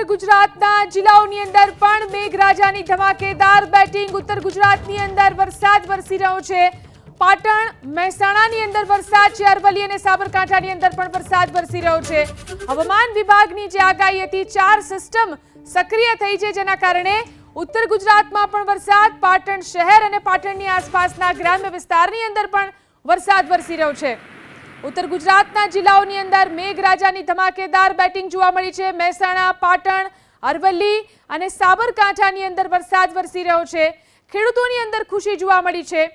ઉત્તર ગુજરાતના જિલ્લાઓની અંદર પણ મેઘરાજાની ધમાકેદાર બેટિંગ। ઉત્તર ગુજરાતની અંદર વરસાદ વરસી રહ્યો છે। પાટણ, મહેસાણાની અંદર વરસાદ છે। અરવલ્લી અને સાબરકાંઠાની અંદર પણ વરસાદ વરસી રહ્યો છે। હવામાન વિભાગની જે આગાહી હતી, 4 સિસ્ટમ સક્રિય થઈ છે, જેના કારણે ઉત્તર ગુજરાતમાં પણ વરસાદ, પાટણ શહેર અને પાટણની આસપાસના ગ્રામ્ય વિસ્તારની અંદર પણ વરસાદ વરસી રહ્યો છે। ઉત્તર ગુજરાતના જિલ્લાઓની અંદર મેઘરાજાની ધમાકેદાર બેટિંગ જોવા મળી છે। મહેસાણા, પાટણ, અરવલ્લી અને સાબરકાંઠાની અંદર વરસાદ વરસી રહ્યો છે। ખેડૂતોની અંદર ખુશી જોવા મળી છે।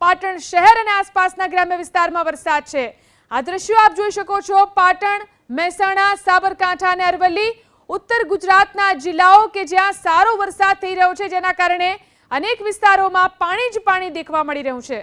પાટણ શહેર અને આસપાસના ગ્રામ્ય વિસ્તારમાં વરસાદ છે। આ દ્રશ્યો આપ જોઈ શકો છો। પાટણ, મહેસાણા, સાબરકાંઠા અને અરવલ્લી ઉત્તર ગુજરાતના જિલ્લાઓ કે જ્યાં સારો વરસાદ થઈ રહ્યો છે, જેના કારણે અનેક વિસ્તારોમાં પાણી જ પાણી દેખવા મળી રહ્યું છે।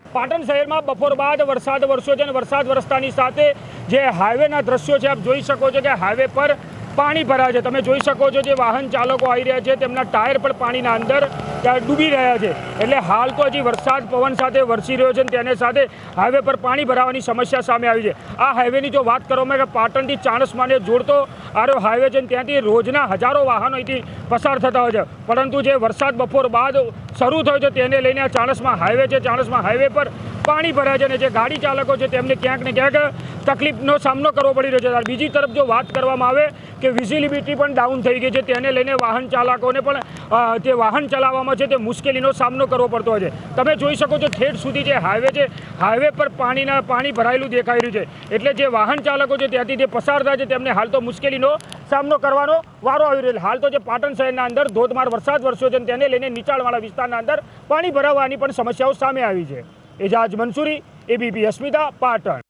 પાટણ શહેરમાં બપોર બાદ વરસાદ વરસ્યો છે અને વરસાદ વરસતાની સાથે જે હાઈવેના દ્રશ્યો છે, આપ જોઈ શકો છો કે હાઈવે પર પાણી ભરાય છે। તમે જોઈ શકો છો જે વાહન ચાલકો આવી રહ્યા છે, તેમના ટાયર પણ પાણીના અંદર ડૂબી રહ્યા છે। એટલે હાલ તો હજી વરસાદ પવન સાથે વરસી રહ્યો છે અને તેને સાથે હાઈવે પર પાણી ભરાવાની સમસ્યા સામે આવી છે। આ હાઈવેની જો વાત કરવામાં આવે કે પાટણથી ચાણસ્માને જોડતો આરો હાઈવે છે, ત્યાંથી રોજના હજારો વાહનો અહીંથી પસાર થતા હોય છે, પરંતુ જે વરસાદ બપોર બાદ શરૂ થયો છે તેને લઈને આ ચાણસ્મા હાઈવે છે, ચાણસ્મા હાઈવે પર પાણી ભરાય છે અને જે ગાડી ચાલકો છે તેમને ક્યાંક ને ક્યાંક તકલીફનો સામનો કરવો પડી રહ્યો છે। બીજી તરફ જો વાત કરવામાં આવે કે વિઝિબિલિટી પણ ડાઉન થઈ ગઈ છે, તેને લઈને વાહન ચાલકોને પણ તે વાહન ચલાવવામાં છે તે મુશ્કેલીનો સામનો કરવો પડતો હોય છે। તમે જોઈ શકો છો ઠેઠ સુધી જે હાઈવે છે, હાઈવે પર પાણી ભરાયેલું દેખાઈ રહ્યું છે। એટલે જે વાહન ચાલકો છે ત્યાંથી જે પસાર થાય છે તેમને હાલ તો મુશ્કેલીનો સામનો કરવાનો વારો આવી રહ્યો છે। હાલ તો જે પાટણ શહેરના અંદર ધોધમાર વરસાદ વરસ્યો છે તેને લઈને નીચાણવાળા વિસ્તારના અંદર પાણી ભરાવાની પણ સમસ્યાઓ સામે આવી છે। એજાજ મંસૂરી, ABP અસ્મિતા, પાટણ।